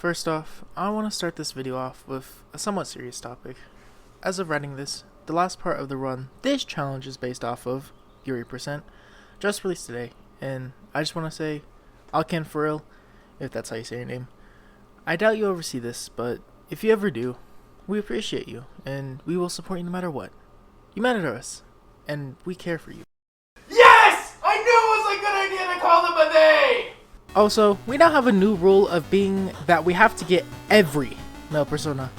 First off, I want to start this video off with a somewhat serious topic. As of writing this, the last part of the run, this challenge is based off of Yuri %, just released today, and I just want to say, akeanFR, if that's how you say your name. I doubt you ever see this, but if you ever do, we appreciate you, and we will support you no matter what. You matter to us, and we care for you. Yes! I knew it was a good idea to call them a they! Also, we now have a new rule of being that we have to get every male persona.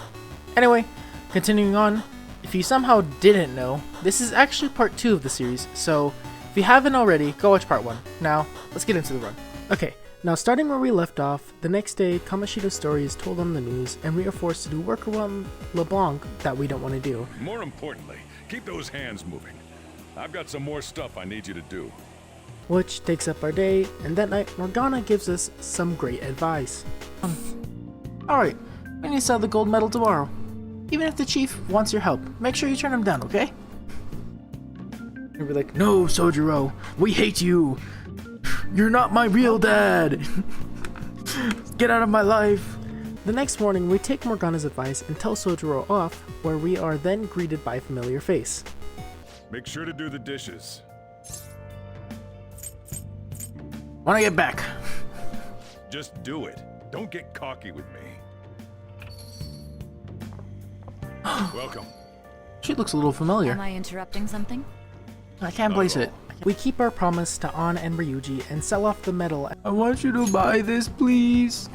Anyway, continuing on, if you somehow didn't know, this is actually part 2 of the series, so if you haven't already, go watch part 1. Now, let's get into the run. Okay, now starting where we left off, the next day, Kamoshida's story is told on the news, and we are forced to do work around LeBlanc that we don't want to do. More importantly, keep those hands moving. I've got some more stuff I need you to do. Which takes up our day, and that night, Morgana gives us some great advice. Alright, we need to sell the gold medal tomorrow. Even if the chief wants your help, make sure you turn him down, okay? And we're like, no, Sojiro, we hate you. You're not my real dad. Get out of my life. The next morning, we take Morgana's advice and tell Sojiro off, where we are then greeted by a familiar face. Make sure to do the dishes. When I get back. Just do it. Don't get cocky with me. Welcome. She looks a little familiar. Am I interrupting something? I can't place it. We keep our promise to An and Ryuji and sell off the medal. I want you to buy this, please.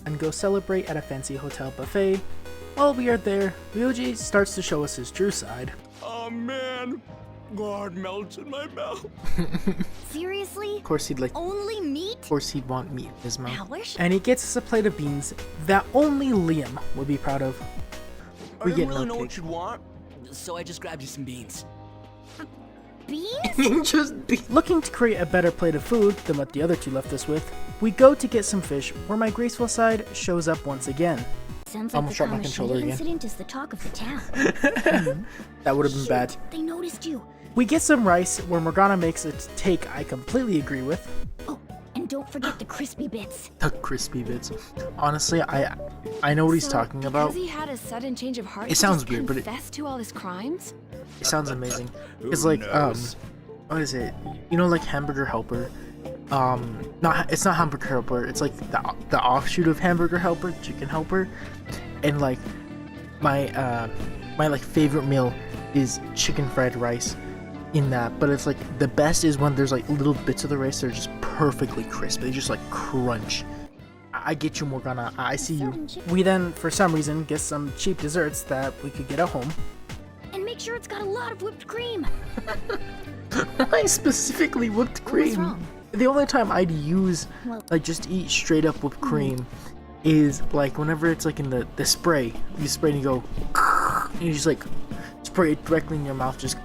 And go celebrate at a fancy hotel buffet. While we are there, Ryuji starts to show us his true side. Oh man, God melts in my mouth. Seriously? Of course he'd like. Only meat? Of course he'd want meat in his mouth. Relish? And he gets us a plate of beans that only Liam would be proud of. I We didn't get really no know cake. what you'd want, so I just grabbed you some beans. Beans? Looking to create a better plate of food than what the other two left us with, we go to get some fish where my graceful side shows up once again. Sounds like Almost the dropped my controller Kamoshida again. incident is the talk of the town. That would have been Shoot, bad. They noticed you. We get some rice where Morgana makes a take I completely agree with. Oh, and don't forget the crispy bits. The crispy bits. Honestly, I know what he's talking about. Because he had a sudden change of heart, It sounds he just weird, but it- confessed to all his crimes? It sounds amazing. Who It's like knows? what is it? You know, like Hamburger Helper. It's not Hamburger Helper. It's like the offshoot of Hamburger Helper, Chicken Helper. And like my like favorite meal is chicken fried rice in that. But it's like the best is when there's like little bits of the rice that are just perfectly crisp. They just like crunch. I get you, Morgana. I see you. We then, for some reason, get some cheap desserts that we could get at home. And make sure it's got a lot of whipped cream. Why specifically whipped cream? wrong? The only time I'd use, Well- like, just eat straight up whipped cream is, like, whenever it's, like, in the spray. You spray and you go, and you just, like, spray it directly in your mouth, just.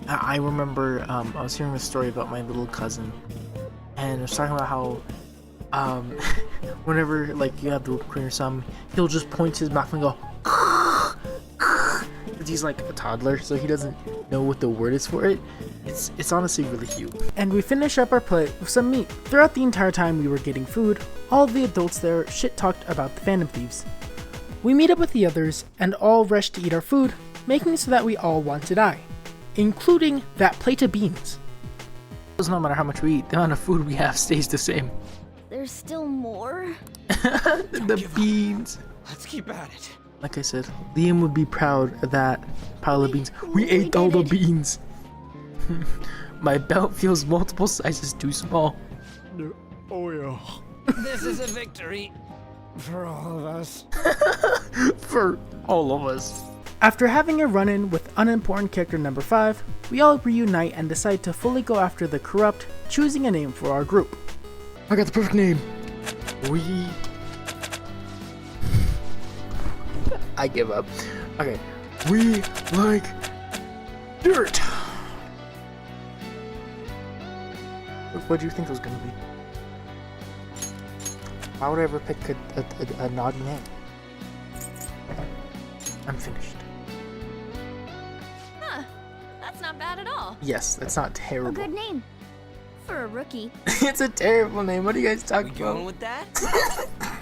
I remember, I was hearing a story about my little cousin, and it was talking about how, whenever, like, you have the whipped cream or something, he'll just point to his mouth and go, he's like a toddler, so he doesn't know what the word is for it. It's honestly really cute. And we finish up our plate with some meat. Throughout the entire time we were getting food, all of the adults there shit-talked about the Phantom Thieves. We meet up with the others, and all rush to eat our food, making it so that we all want to die. Including that plate of beans. Because no matter how much we eat, the amount of food we have stays the same. There's still more. The beans. Let's keep at it. Like I said, Liam would be proud of that pile of beans. We ate all the beans. My belt feels multiple sizes too small. Oh yeah. This is a victory for all of us. For all of us. After having a run-in with unimportant character number 5, we all reunite and decide to fully go after the corrupt, choosing a name for our group. I got the perfect name. I give up. Okay. We like dirt. What do you think it was gonna be? Why would I ever pick a naughty name? I'm finished. Huh. That's not bad at all. Yes, that's not A terrible. good name. For a rookie. It's a terrible name. What are you guys talking We going about? with that?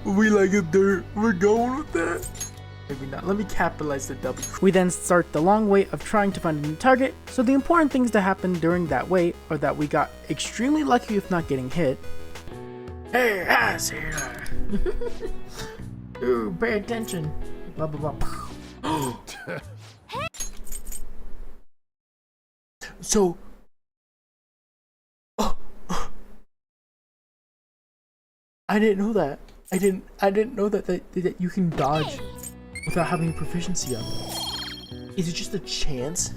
We like it dirt. We're going with that. Maybe not. Let me capitalize the W. We then start the long wait of trying to find a new target. So the important things that happened during that wait are that we got extremely lucky with not getting hit. Hey, I see that. Ooh, pay attention. Blah blah blah. So. I didn't know that. I didn't know that you can dodge without having proficiency up. Is it just a chance?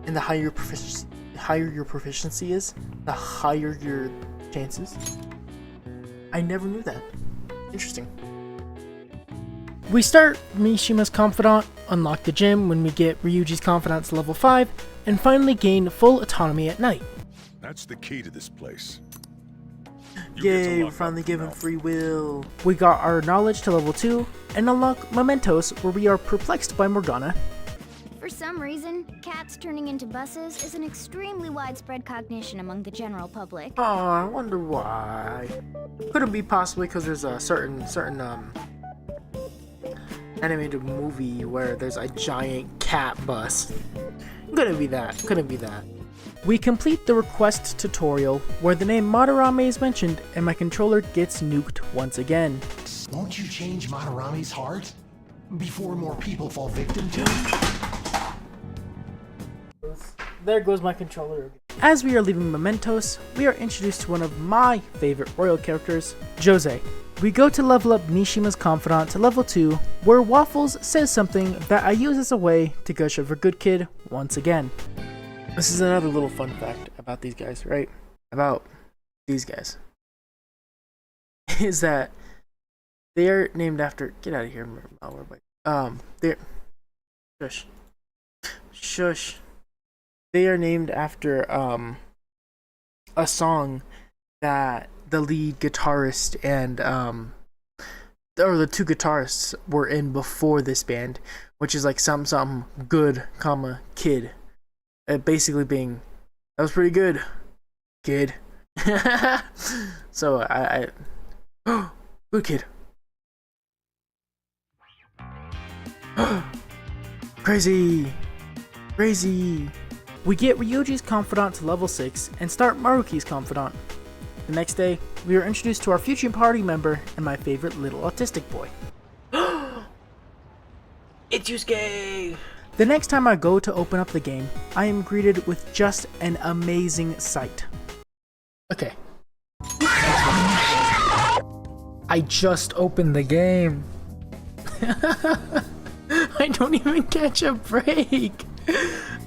And the higher your proficiency is, the higher your chances? I never knew that. Interesting. We start Mishima's Confidant, unlock the gym when we get Ryuji's Confidant to level 5, and finally gain full autonomy at night. That's the key to this place. Yay, we're finally given free will. We got our knowledge to level 2, and unlock Mementos, where we are perplexed by Morgana. For some reason, cats turning into buses is an extremely widespread cognition among the general public. Oh, I wonder why. Could it be possibly because there's a certain animated movie where there's a giant cat bus? Couldn't be that. Couldn't be that. We complete the request tutorial where the name Madarame is mentioned and my controller gets nuked once again. Won't you change Madarame's heart before more people fall victim to it? There goes my controller. As we are leaving Mementos, we are introduced to one of my favorite royal characters, Jose. We go to level up Mishima's Confidant to level 2, where Waffles says something that I use as a way to gush over Good Kid once again. This is another little fun fact about these guys, right? About these guys. Is that they're named after... Get out of here, they're... Shush. Shush. They are named after a song that the lead guitarist and or the two guitarists were in before this band, which is like something good, comma kid. Basically being, that was pretty good, kid. So I good kid. Crazy. We get Ryuji's Confidant to level 6 and start Maruki's Confidant. The next day, we are introduced to our future party member and my favorite little autistic boy. It's Yusuke! The next time I go to open up the game, I am greeted with just an amazing sight. Okay. I just opened the game. I don't even catch a break.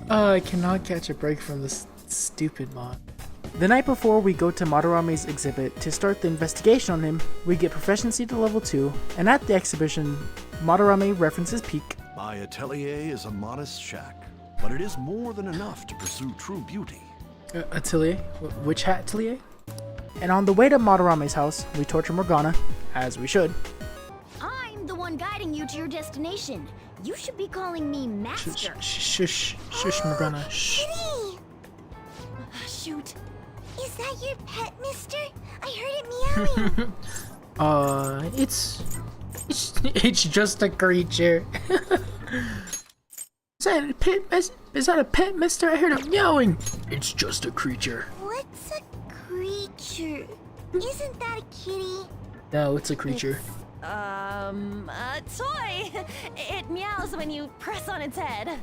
I cannot catch a break from this stupid mod. The night before we go to Madarame's exhibit to start the investigation on him, we get proficiency to level 2, and at the exhibition, Madarame references Peak. My atelier is a modest shack, but it is more than enough to pursue true beauty. Atelier? Which hat atelier? And on the way to Madarame's house, we torture Morgana, as we should. I'm the one guiding you to your destination. You should be calling me Master. Shush, Morgana, shh. Kitty! Shoot. Is that your pet, mister? I heard it meowing. It's just a creature. Is that a pet, mister? I heard it meowing. It's just a creature. What's a creature? Isn't that a kitty? No, it's a creature. A toy. It meows when you press on its head.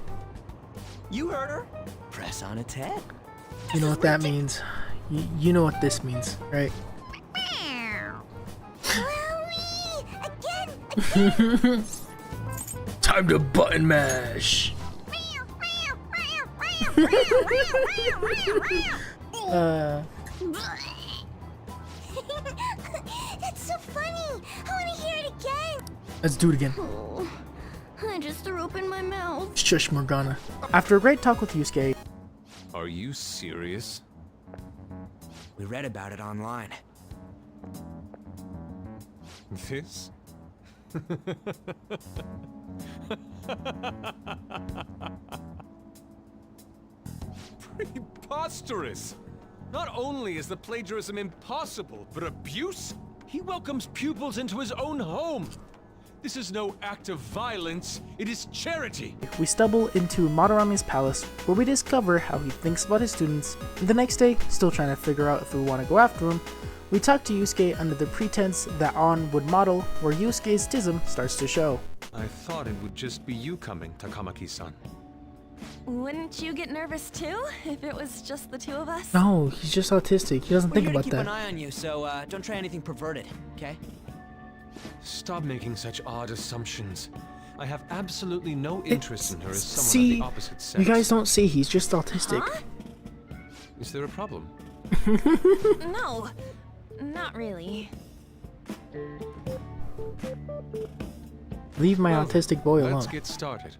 You heard her. Press on its head. You know what that means. You know what this means, right? Again! Time to button mash. It's so funny. I want to hear it again. Let's do it again. Oh, I just threw open my mouth. Shush, Morgana. After a great talk with Yusuke, Are you serious? We read about it online. This? Preposterous! Not only is the plagiarism impossible, but abuse? He welcomes pupils into his own home. This is no act of violence, it is charity. We stumble into Madarami's palace, where we discover how he thinks about his students, and the next day, still trying to figure out if we want to go after him, we talk to Yusuke under the pretense that On would model, where Yusuke's tism starts to show. I thought it would just be you coming, Takamaki-san. Wouldn't you get nervous too, if it was just the two of us? No, he's just autistic, he doesn't think about keep that. an eye on you, so don't try anything perverted, okay? Stop making such odd assumptions. I have absolutely no interest in her as someone See, of the opposite sex. you guys don't see he's just autistic. Huh? Is there a problem? No, not really. Leave my autistic boy alone. Let's get started.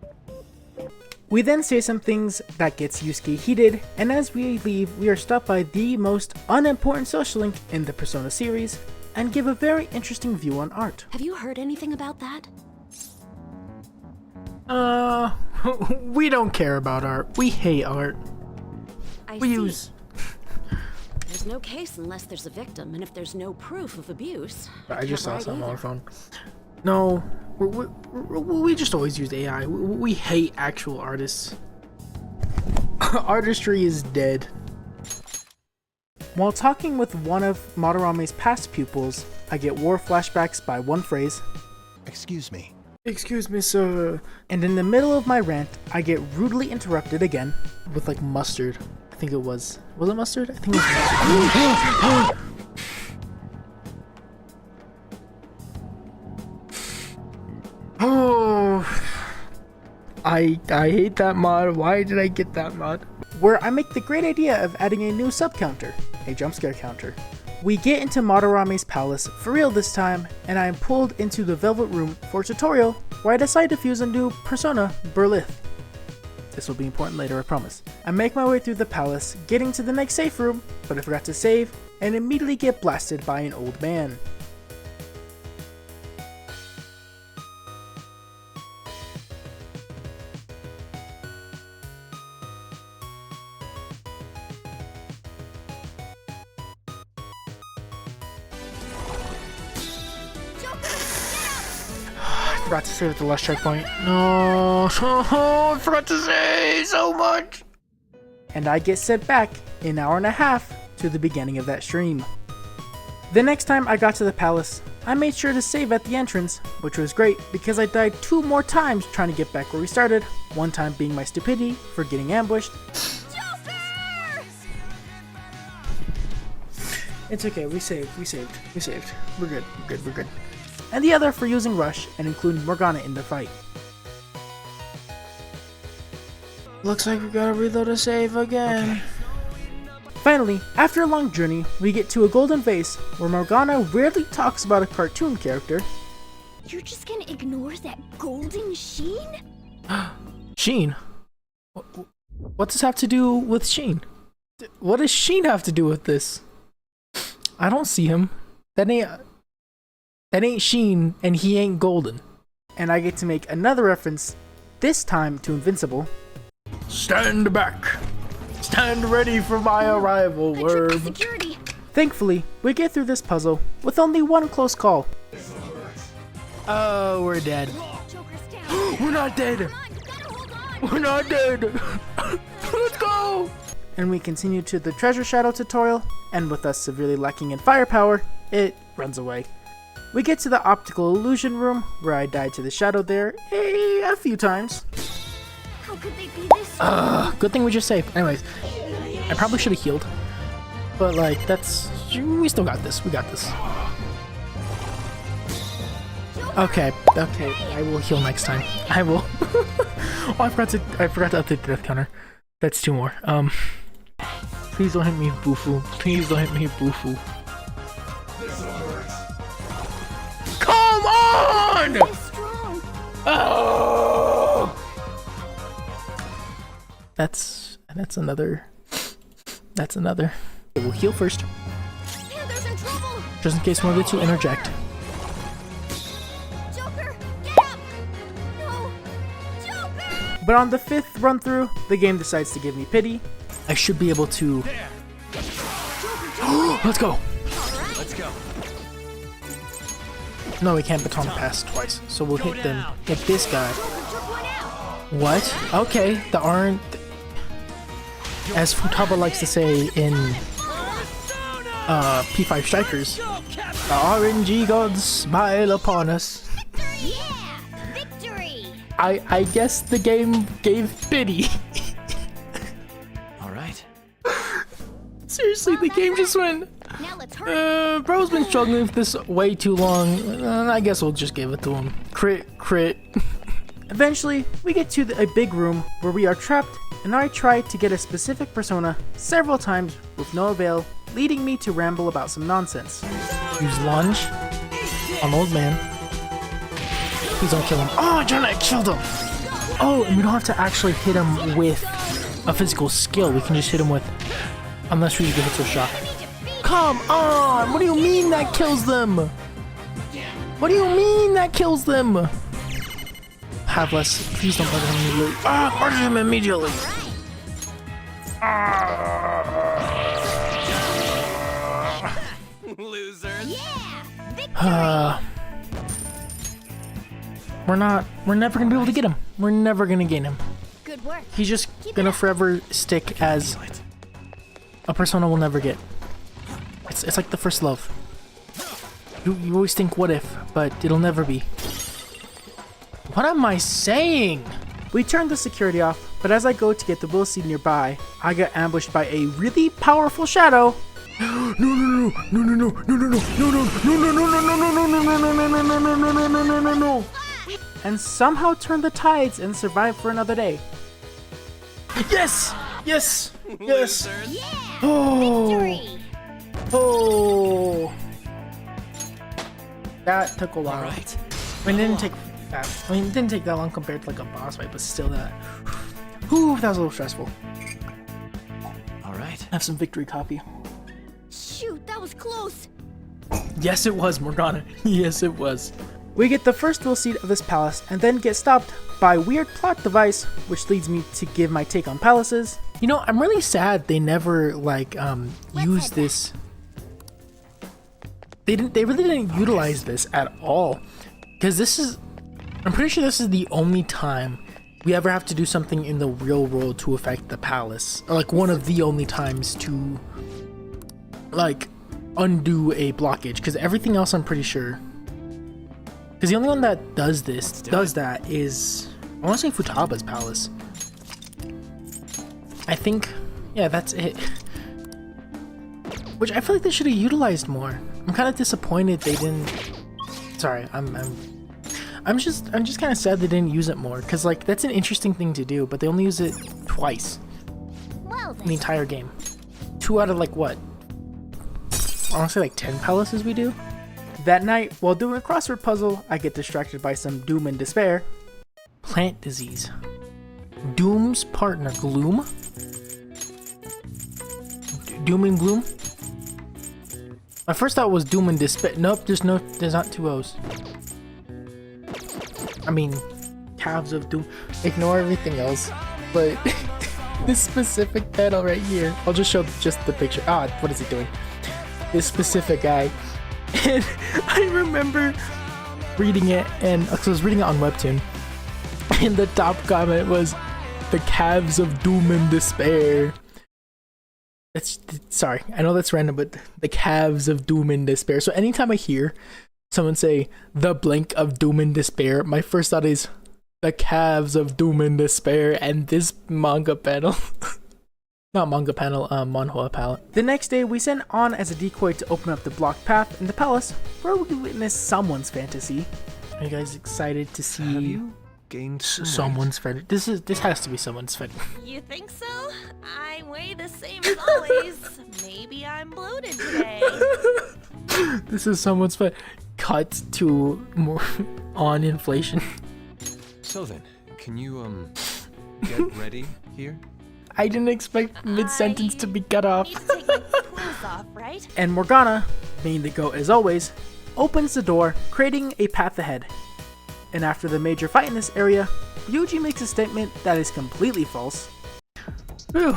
We then say some things that gets Yusuke heated, and as we leave, we are stopped by the most unimportant social link in the Persona series, and give a very interesting view on art. Have you heard anything about that? We don't care about art. We hate art. I We see. use... There's no case unless there's a victim, and if there's no proof of abuse. I just saw can't write something on either. my phone. No, we just always use AI. We hate actual artists. Artistry is dead. While talking with one of Madarami's past pupils, I get war flashbacks by one phrase. Excuse me. Excuse me, sir. And in the middle of my rant, I get rudely interrupted again with like mustard. I think it was. Was it mustard? I think it was mustard. Oh, I hate that mod. Why did I get that mod? Where I make the great idea of adding a new sub counter, a jump scare counter. We get into Madarami's palace for real this time, and I am pulled into the Velvet Room for a tutorial where I decide to fuse a new persona, Berlith. This will be important later, I promise. I make my way through the palace, getting to the next safe room, but I forgot to save, and immediately get blasted by an old man. I forgot to save at the last checkpoint. No, I forgot to save so much. And I get sent back an hour and a half to the beginning of that stream. The next time I got to the palace, I made sure to save at the entrance, which was great because I died 2 more times trying to get back where we started, one time being my stupidity for getting ambushed. It's okay, we saved. We're good. And the other for using Rush and including Morgana in the fight. Looks like we gotta reload a save again. Okay. Finally, after a long journey, we get to a golden vase where Morgana weirdly talks about a cartoon character. You're just gonna ignore that golden sheen? Sheen? What does this have to do with Sheen? What does Sheen have to do with this? I don't see him. That ain't Sheen, and he ain't golden. And I get to make another reference, this time to Invincible. Stand back! Stand ready for my arrival, word. Security. Thankfully, we get through this puzzle with only one close call. Oh, we're dead. We're not dead! We're not dead! Let's go! And we continue to the Treasure Shadow tutorial, and with us severely lacking in firepower, it runs away. We get to the optical illusion room, where I died to the shadow there a few times. How could they be this? Good thing we just saved. Anyways, I probably should have healed, but like we still got this. We got this. Okay, I will heal next time. I will. Oh, I forgot to update the death counter. That's 2 more. Please don't hit me, Bufu. Please don't hit me, Bufu. Come on! Oh! That's another. Okay, we'll heal first. Panther's in trouble. Just in case one of the 2 interject. Joker, get up! No, Joker! But on the 5th run through, the game decides to give me pity. I should be able to. Let's go. Let's go. No, we can't baton pass twice. So we'll hit this guy. What? Okay, the orange... As Futaba likes to say in P5 Strikers, the RNG gods smile upon us. Yeah! Victory! I guess the game gave pity. Alright. Seriously, the game just went... Now let's hurry. Bro's been struggling with this way too long. I guess we'll just give it to him. Crit. Eventually, we get to a big room where we are trapped, and I try to get a specific persona several times with no avail, leading me to ramble about some nonsense. Use lunge on old man. Please don't kill him. Oh, I killed him! Oh, and we don't have to actually hit him with a physical skill. We can just hit him with... Unless we give it to a shock. Come on! What do you mean that kills them? What do you mean that kills them? Have less. Please don't murder him immediately. Ah! Murder him immediately! Losers. Yeah! We're never gonna be able to get him. We're never gonna gain him. Good work. He's just gonna forever stick as a persona we'll never get. It's like the first love. You always think what if, but it'll never be. What am I saying? We turn the security off, but as I go to get the will seed nearby, I get ambushed by a really powerful shadow. No. And somehow turn the tides and survive for another day. Yes! Yes! Yes! Oh! Oh! That took a while. Alright. I mean, it didn't take that. I mean, it didn't take that long compared to like a boss fight, but still that. Whew, that was a little stressful. Alright. Have some victory copy. Shoot, that was close. Yes, it was, Morgana. Yes, it was. We get the first will seed of this palace and then get stopped by a weird plot device, which leads me to give my take on palaces. You know, I'm really sad they never like use this. They really didn't utilize this at all, because I'm pretty sure this is the only time we ever have to do something in the real world to affect the palace, or like one of the only times to like undo a blockage, because everything else I'm pretty sure. Because the only one that does that is, I want to say Futaba's palace. I think, yeah, that's it. Which I feel like they should have utilized more. I'm kind of disappointed they didn't. Sorry, I'm just kind of sad they didn't use it more. Because like that's an interesting thing to do, but they only use it twice in the entire game. 2 out of like what? I want to say like 10 palaces we do. That night, while doing a crossword puzzle, I get distracted by some doom and despair. Plant disease. Doom's partner, Gloom? Doom and Gloom? My first thought was Doom and Despair. Nope, there's not 2 O's. I mean, Calves of Doom. Ignore everything else. But this specific panel right here, I'll just show just the picture. Ah, what is he doing? This specific guy. And I remember reading it, and I was reading it on Webtoon, and the top comment was, "The calves of doom and despair." Sorry, I know that's random, but the calves of doom and despair. So anytime I hear someone say the blank of doom and despair, my first thought is the calves of doom and despair, and this manga panel. Not manga panel, manhwa palette. The next day, we send On as a decoy to open up the blocked path in the palace, where we witness someone's fantasy. Are you guys excited to see? Have you gained someone's fantasy? This has to be someone's fantasy. You think so? I weigh the same as always. Maybe I'm bloated today. This is someone's cut to more On inflation. So then, can you get ready here? I didn't expect mid-sentence to be cut off. Need to take my clothes off, right? And Morgana, being the goat as always, opens the door, creating a path ahead. And after the major fight in this area, Ryuji makes a statement that is completely false. Whew.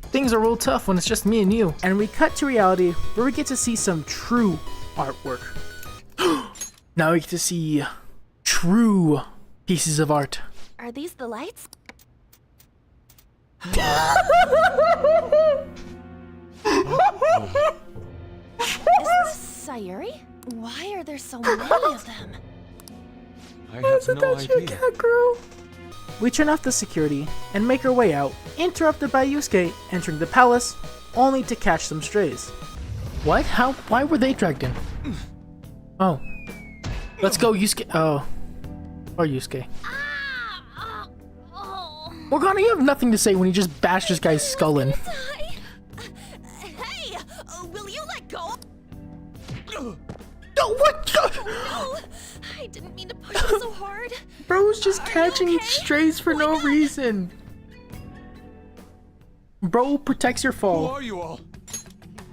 Things are real tough when it's just me and you. And we cut to reality, where we get to see some true artwork. Now we get to see true pieces of art. Are these the lights? Oh. Is this Sayuri? Why are there so many of them? I have no idea. We turn off the security and make our way out, interrupted by Yusuke entering the palace, only to catch some strays. What? How? Why were they dragged in? Oh. Let's go, Yusuke. Oh. Or Yusuke. Morgana, you have nothing to say when you just bashed this guy's skull in. Hey, will you let go? Oh, what? No, I didn't mean to push you so hard. Bro's just catching okay? strays for no reason. Bro protects your Who fall, are you all?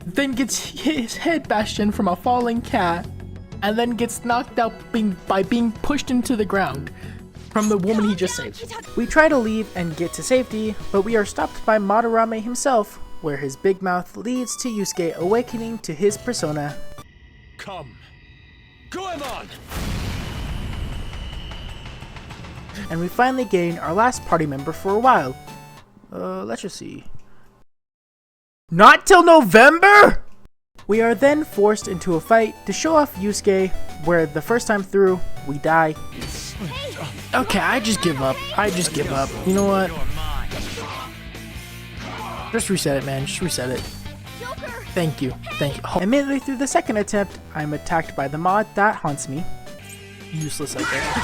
then gets his head bashed in from a falling cat, and then gets knocked out by being pushed into the ground from the woman he just saved. We try to leave and get to safety, but we are stopped by Madarame himself, where his big mouth leads to Yusuke awakening to his persona. Come. Goemon! And we finally gain our last party member for a while. Let's just see. Not till November?! We are then forced into a fight to show off Yusuke, where the first time through, we die. Okay, I just give up. You know what? Just reset it, man. Just reset it. Thank you. And midway through the second attempt, I'm attacked by the mod that haunts me. Useless, I guess.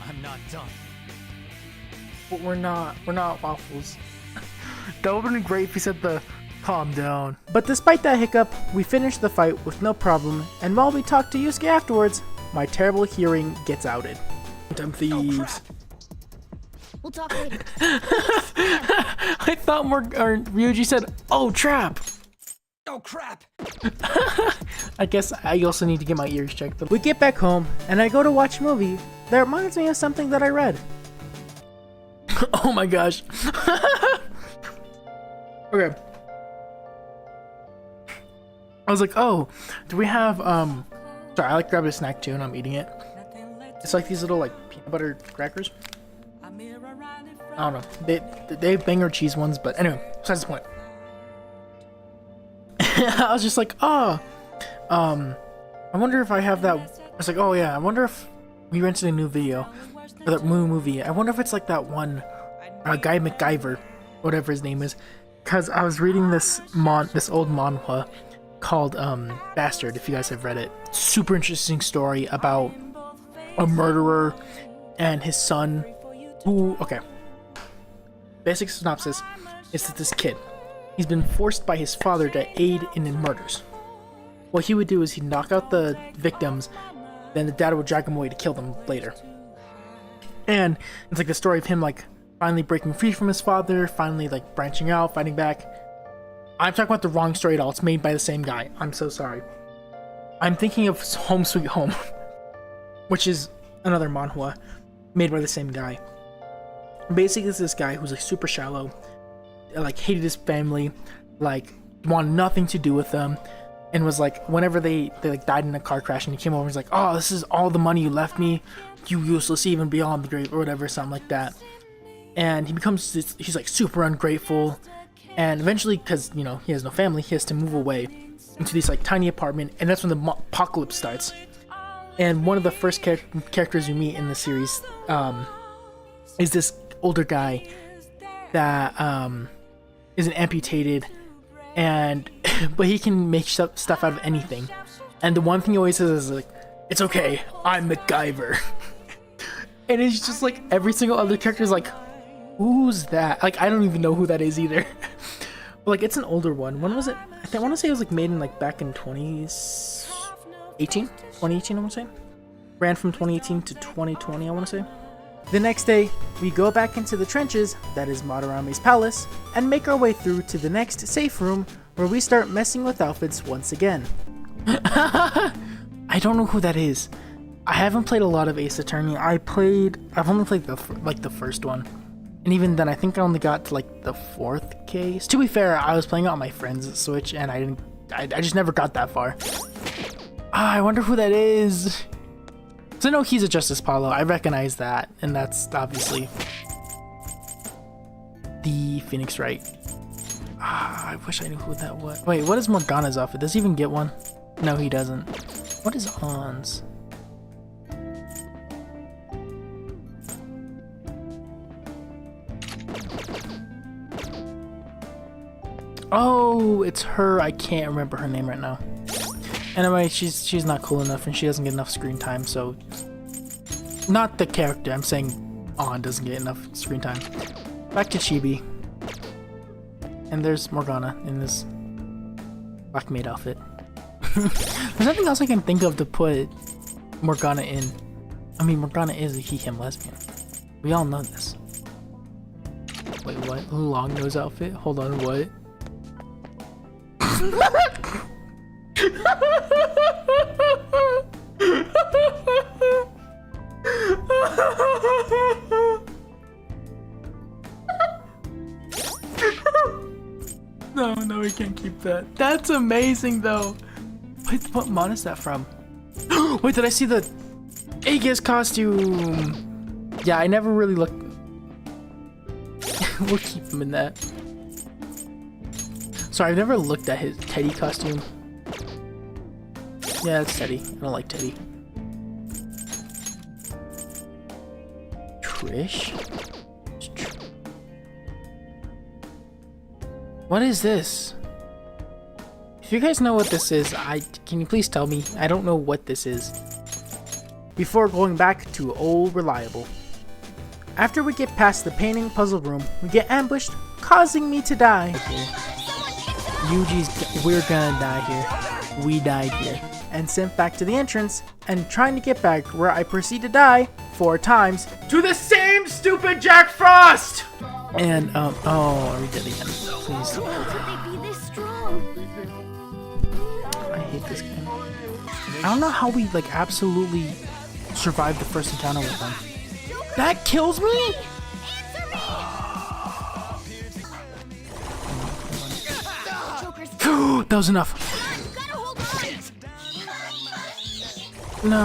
I'm not done. But we're not waffles. That would have been great if he said the calm down. But despite that hiccup, we finish the fight with no problem, and while we talk to Yusuke afterwards, my terrible hearing gets outed. Dumb thieves. We'll talk later. I thought Ryuji said, "Oh, trap." Oh crap! I guess I also need to get my ears checked. We get back home, and I go to watch a movie that reminds me of something that I read. Oh my gosh. Okay. I was like, oh, do we have, sorry, I like grabbed a snack too and I'm eating it. It's like these little like peanut butter crackers. I don't know. They have banger cheese ones, but anyway, besides the point. I was just like, oh, I wonder if I have that. I was like, oh yeah, I wonder if we rented a new video, or that movie. I wonder if it's like that one, Guy MacGyver, whatever his name is. Cause I was reading this old manhwa called Bastard. If you guys have read it, super interesting story about a murderer and his son. Who, okay. Basic synopsis is that this kid, he's been forced by his father to aid in the murders. What he would do is he'd knock out the victims, then the dad would drag him away to kill them later. And it's like the story of him like finally breaking free from his father, finally like branching out, fighting back. I'm talking about the wrong story at all. It's made by the same guy. I'm so sorry. I'm thinking of Home Sweet Home, which is another manhwa made by the same guy. Basically, it's this guy who's like super shallow, like hated his family, like wanted nothing to do with them, and was like, whenever they like died in a car crash, and he came over and was like, oh, this is all the money you left me, you useless, even beyond the grave, or whatever, something like that. And he becomes he's like super ungrateful, and eventually, because you know he has no family, he has to move away into this like tiny apartment, and that's when the apocalypse starts. And one of the first characters you meet in the series is this older guy that isn't amputated, and but he can make stuff out of anything. And the one thing he always says is like, "It's okay, I'm MacGyver." And it's just like every single other character is like, "Who's that?" Like I don't even know who that is either. But like it's an older one. When was it? I want to say it was like made in like back in 2018. 2018, I want to say. Ran from 2018 to 2020, I want to say. The next day, we go back into the trenches, that is Madarame's palace, and make our way through to the next safe room where we start messing with outfits once again. I don't know who that is. I haven't played a lot of Ace Attorney. I've only played the first one. And even then, I think I only got to like the 4th case. To be fair, I was playing it on my friend's Switch, and I just never got that far. I wonder who that is. So I know he's a Justice Paulo. I recognize that, and that's obviously the Phoenix Wright. I wish I knew who that was. Wait, what is Morgana's outfit? Does he even get one? No, he doesn't. What is An's? Oh, it's her. I can't remember her name right now. Anyway, she's not cool enough and she doesn't get enough screen time, so... Not the character, I'm saying An doesn't get enough screen time. Back to Chibi. And there's Morgana in this black maid outfit. There's nothing else I can think of to put Morgana in. I mean, Morgana is a he-him lesbian. We all know this. Wait, what? Long nose outfit? Hold on, what? No, we can't keep that. That's amazing, though. Wait, what mod is that from? Wait, did I see the Aegis costume? Yeah, I never really looked. We'll keep him in that. Sorry, I've never looked at his Teddy costume. Yeah, it's Teddy. I don't like Teddy. Trish? What is this? If you guys know what this is, can you please tell me? I don't know what this is. Before going back to old reliable. After we get past the painting puzzle room, we get ambushed, causing me to die. We're gonna die here. We died here. And sent back to the entrance, and trying to get back where I proceed to die 4 times to the same stupid Jack Frost! And, oh, we did it again. Please. How could they be this strong? I hate this game. I don't know how we, like, absolutely survived the first encounter with them. That kills me?! That was enough. No.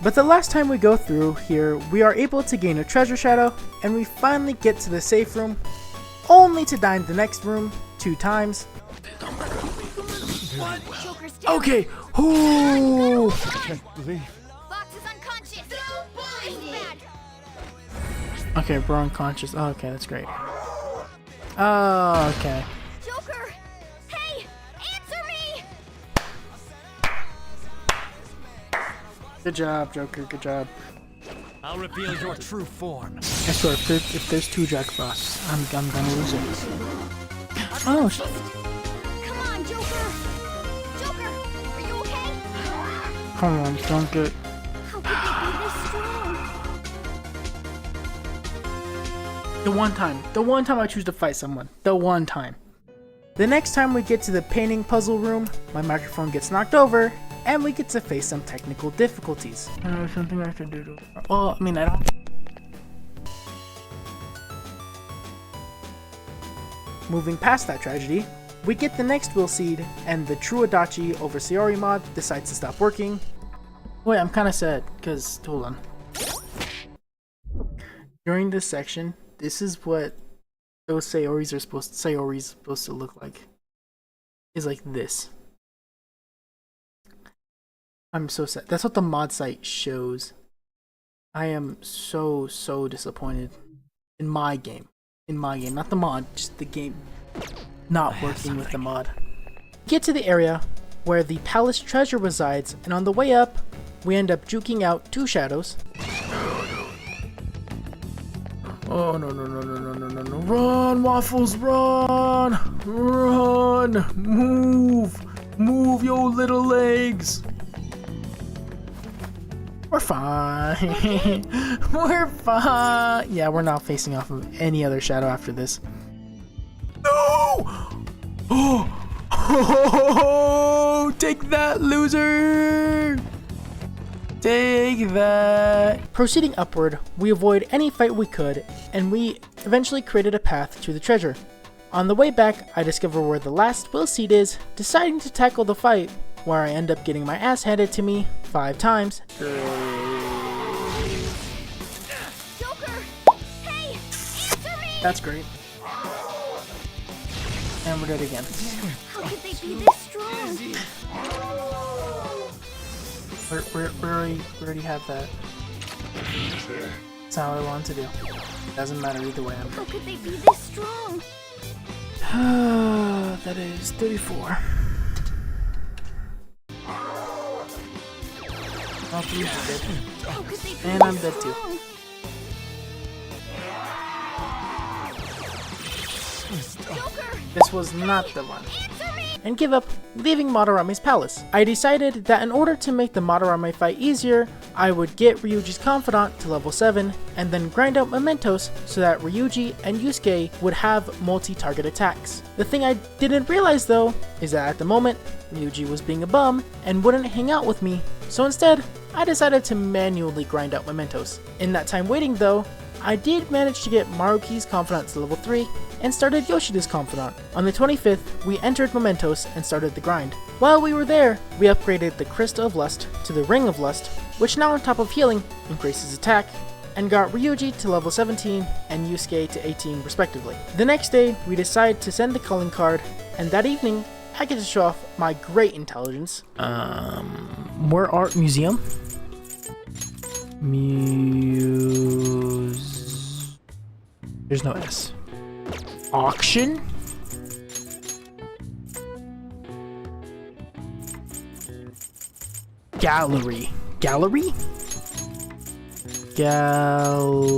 But the last time we go through here, we are able to gain a treasure shadow, and we finally get to the safe room, only to die in the next room 2 times. Okay. Ooh. Okay, we're unconscious. Oh, okay, that's great. Oh, okay. Joker! Hey! Answer me! Good job, Joker. Good job. I'll reveal your true form. I swear, if there's 2 Jack Frosts, I'm gonna lose it. Oh, Come on, Joker! Joker, are you okay? come on, don't get. How could they be this strong? The one time I choose to fight someone. The one time. The next time we get to the painting puzzle room, my microphone gets knocked over, and we get to face some technical difficulties. Something I should do. Well, I mean, I don't. Moving past that tragedy, we get the next will seed, and the true Adachi over Sayuri mod decides to stop working. Wait, I'm kind of sad, because, hold on. During this section, this is what those Sayuri's supposed to look like. Is like this. I'm so sad. That's what the mod site shows. I am so disappointed in my game. Not the mod, just the game not working with the mod. Get to the area where the palace treasure resides, and on the way up, we end up juking out 2 shadows. Oh no. Run, Waffles, run! Run! Move your little legs! We're fine. We're fine. Yeah, we're not facing off of any other shadow after this. No! Oh, take that, loser! Take that! Proceeding upward, we avoid any fight we could, and we eventually created a path to the treasure. On the way back, I discover where the last will seed is, deciding to tackle the fight, where I end up getting my ass handed to me 5 times. Joker! Hey! Answer me! That's great. And we're dead again. How could they be this strong? We already have that. That's how I want to do. Doesn't matter either way. How could they be this strong? That is 34. Oh, please, dead. How could they be And I'm this dead too. strong? Joker! This was not the one. Answer me! And give up, leaving Madarame's palace. I decided that in order to make the Madarame fight easier, I would get Ryuji's Confidant to level 7, and then grind out mementos so that Ryuji and Yusuke would have multi-target attacks. The thing I didn't realize though, is that at the moment, Ryuji was being a bum and wouldn't hang out with me, so instead, I decided to manually grind out mementos. In that time waiting though, I did manage to get Maruki's Confidant to level 3, and started Yoshida's Confidant. On the 25th, we entered Mementos and started the grind. While we were there, we upgraded the Crystal of Lust to the Ring of Lust, which now on top of healing, increases attack, and got Ryuji to level 17 and Yusuke to 18 respectively. The next day, we decided to send the calling card, and that evening, I get to show off my great intelligence. More art museum? There's no S. Auction? Gallery. Gallery? Gallery?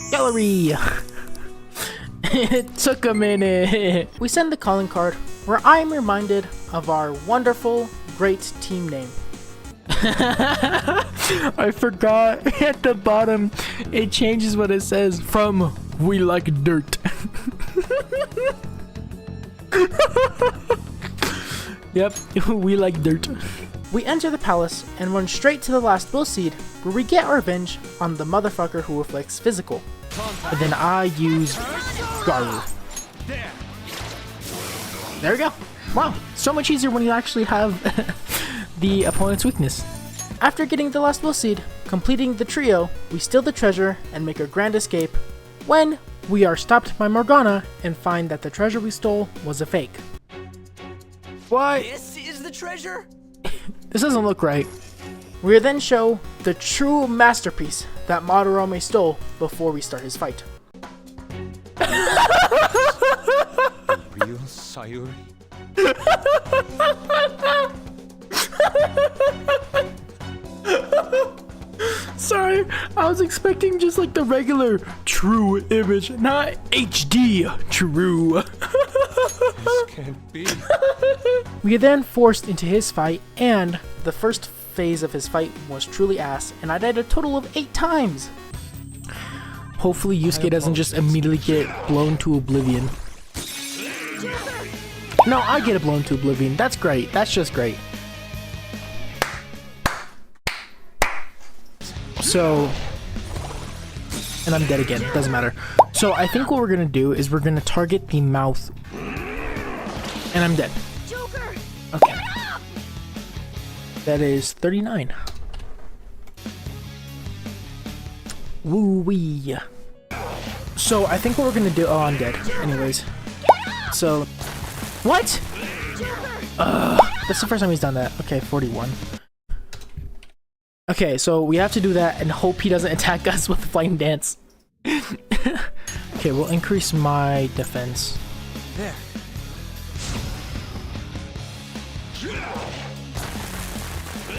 Gallery! It took a minute. We send the calling card, where I am reminded of our wonderful, great team name. I forgot at the bottom it changes what it says from "we like dirt." Yep, we like dirt. We enter the palace and run straight to the last will seed, where we get our revenge on the motherfucker who reflects physical. But then I use Garu. There we go. Wow, so much easier when you actually have the opponent's weakness. After getting the last will seed, completing the trio, we steal the treasure and make our grand escape, when we are stopped by Morgana and find that the treasure we stole was a fake. What? This is the treasure? This doesn't look right. We then show the true masterpiece that Madarame stole before we start his fight. Real Sayuri? Sorry, I was expecting just like the regular true image, not HD true. This can't be. We are then forced into his fight, and the first phase of his fight was truly ass, and I died a total of 8 times. Hopefully Yusuke doesn't just immediately get blown to oblivion. No, I get it blown to oblivion. That's great. That's just great. So, and I'm dead again. Doesn't matter. So I think what we're gonna do is we're gonna target the mouth, and I'm dead. Okay. That is 39. Woo wee. So I think what we're gonna do. Oh, I'm dead. Anyways. So, what? That's the first time he's done that. Okay, 41. Okay, so we have to do that and hope he doesn't attack us with the Flying Dance. Okay, we'll increase my defense. There.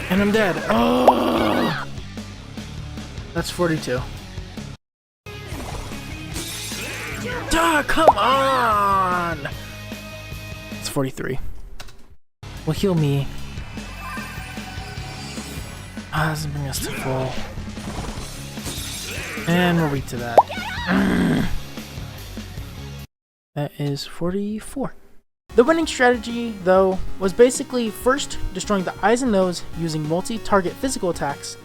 And I'm dead. Oh! That's 42. Duh, come on! It's 43. Well, heal me. Ah, this will bring us to full. And we're weak to that. That is 44. The winning strategy, though, was basically first destroying the eyes and nose using multi-target physical attacks,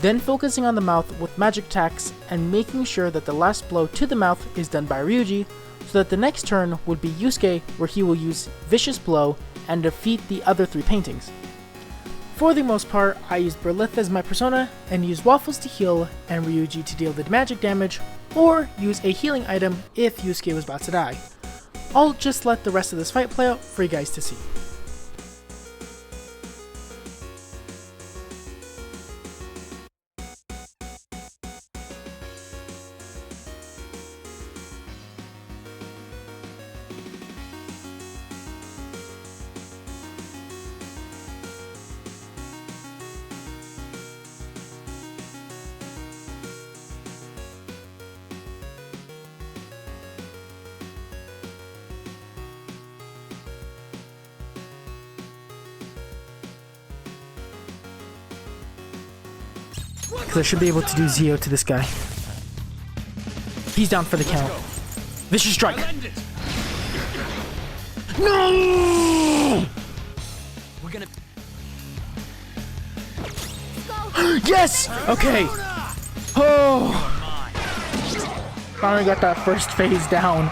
then focusing on the mouth with magic attacks and making sure that the last blow to the mouth is done by Ryuji, so that the next turn would be Yusuke, where he will use Vicious Blow and defeat the other 3 paintings. For the most part, I used Berlith as my persona and used Waffles to heal and Ryuji to deal the magic damage, or use a healing item if Yusuke was about to die. I'll just let the rest of this fight play out for you guys to see. Because I should be able to do Zio to this guy. He's down for the count. Vicious Strike! No! We're gonna... Yes! Okay. Oh! Finally got that first phase down.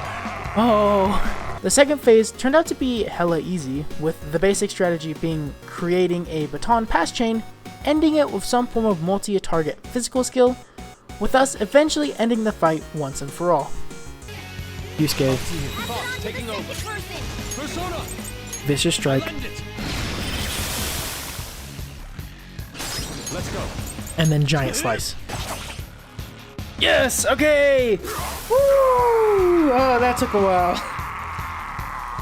Oh. The second phase turned out to be hella easy, with the basic strategy being creating a baton pass chain, ending it with some form of multi-target physical skill, with us eventually ending the fight once and for all. Yusuke. Taking over. Persona. Vicious Strike. Let's go. And then Giant Slice. Yes! Okay! Woo! Oh, that took a while.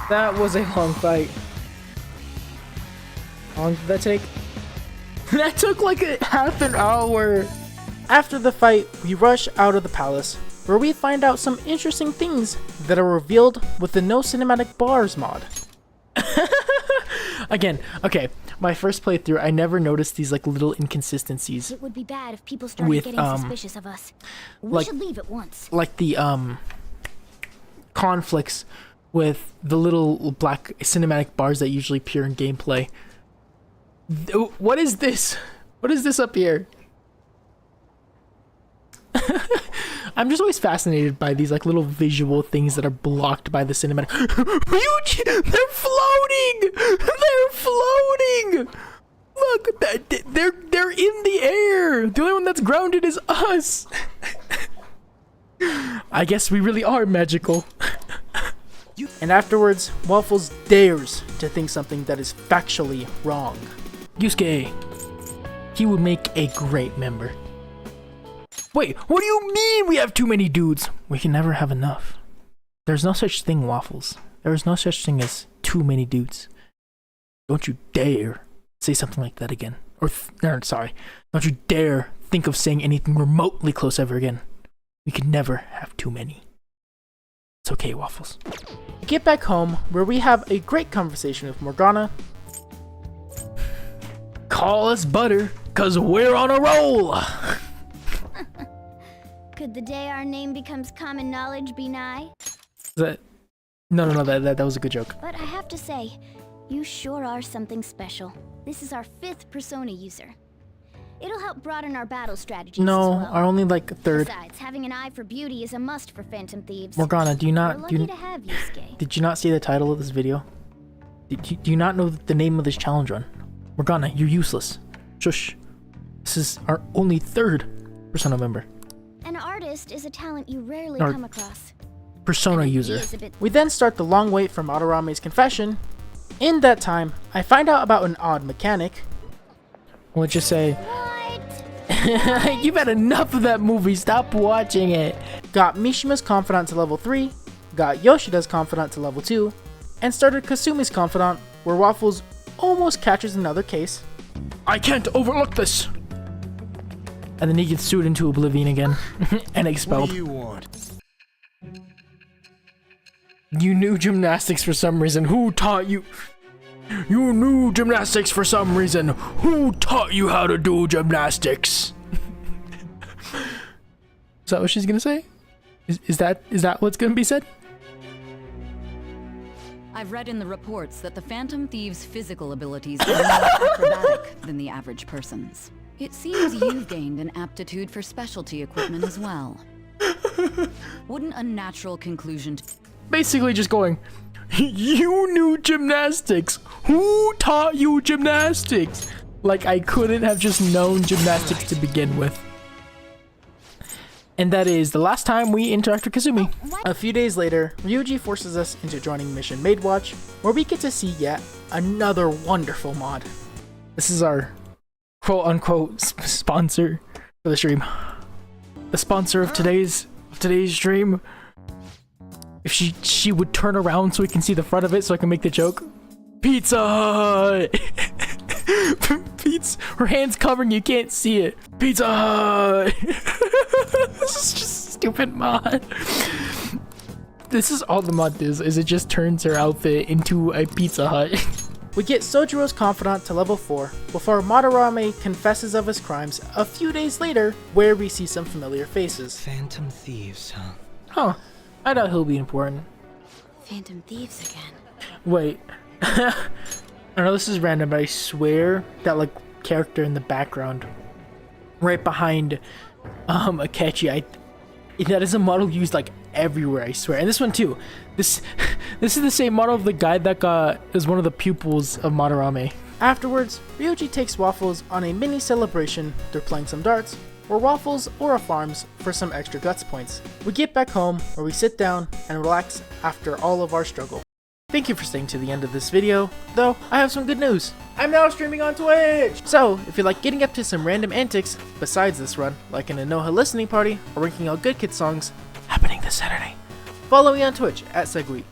That was a long fight. How long did that take? That took like a half an hour. After the fight, we rush out of the palace, where we find out some interesting things that are revealed with the No Cinematic Bars mod. Again, okay, my first playthrough, I never noticed these like little inconsistencies. It would be bad if people started With, getting suspicious of us. We should leave at once. Like the conflicts with the little black cinematic bars that usually appear in gameplay. What is this? What is this up here? I'm just always fascinated by these like little visual things that are blocked by the cinematic. They're floating! They're floating! Look, they're in the air. The only one that's grounded is us. I guess we really are magical. And afterwards, Waffles dares to think something that is factually wrong. Yusuke. He would make a great member. Wait, what do you mean we have too many dudes? We can never have enough. There's no such thing, Waffles. There is no such thing as too many dudes. Don't you dare say something like that again. Sorry. Don't you dare think of saying anything remotely close ever again. We can never have too many. It's okay, Waffles. Get back home, where we have a great conversation with Morgana. Call us butter, cause we're on a roll! Could the day our name becomes common knowledge be nigh? No, that was a good joke. But I have to say, you sure are something special. This is our 5th persona user. It'll help broaden our battle strategies No, as well. our only like 3rd. Besides, having an eye for beauty is a must for Phantom Thieves. Morgana, We're lucky to have Yusuke. did you not see the title of this video? Do you not know the name of this challenge run? Morgana, you're useless. Shush. This is our only 3rd persona member. An artist is a talent you rarely come across. Persona user. We then start the long wait for Madarame's confession. In that time, I find out about an odd mechanic. We'll just say, What? you've had enough of that movie, stop watching it. Got Mishima's Confidant to level 3, got Yoshida's Confidant to level 2, and started Kasumi's Confidant, where Waffles almost catches another case. I can't overlook this! And then he gets sued into oblivion again and expelled. What do you want? You knew gymnastics for some reason. Who taught you? You knew gymnastics for some reason. Who taught you how to do gymnastics? Is that what she's gonna say? Is that what's gonna be said? I've read in the reports that the Phantom Thief's physical abilities are more acrobatic than the average person's. It seems you've gained an aptitude for specialty equipment as well. Wouldn't a natural conclusion to— Basically just going, you knew gymnastics. Who taught you gymnastics? Like I couldn't have just known gymnastics to begin with. And that is the last time we interact with Kazumi. A few days later, Ryuji forces us into joining Mission Maid Watch, where we get to see yet another wonderful mod. This is our quote-unquote sponsor for the stream. The sponsor of today's stream. If she would turn around so we can see the front of it so I can make the joke. Pizza Hut! Her hand's covering, you can't see it. Pizza Hut! This is just a stupid mod. This is all the mod is it just turns her outfit into a Pizza Hut. We get Sojiro's Confidant to level 4 before Madarame confesses of his crimes a few days later, where we see some familiar faces. Phantom thieves, huh? Huh. I doubt he'll be important. Phantom thieves again. Wait. I know this is random, but I swear that like character in the background, right behind Akechi, that is a model used like everywhere, I swear. And this one too. This is the same model of the guy that is one of the pupils of Madarame. Afterwards, Ryuji takes Waffles on a mini celebration through playing some darts, where Waffles Aura farms for some extra guts points. We get back home where we sit down and relax after all of our struggle. Thank you for staying to the end of this video, though I have some good news. I'm now streaming on Twitch! So, if you like getting up to some random antics besides this run, like an Anoha listening party or ranking all good kid songs, happening this Saturday, follow me on Twitch at Segui.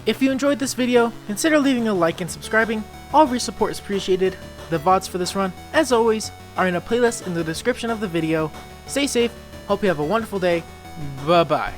If you enjoyed this video, consider leaving a like and subscribing. All of your support is appreciated. The VODs for this run, as always, are in a playlist in the description of the video. Stay safe, hope you have a wonderful day, bye bye.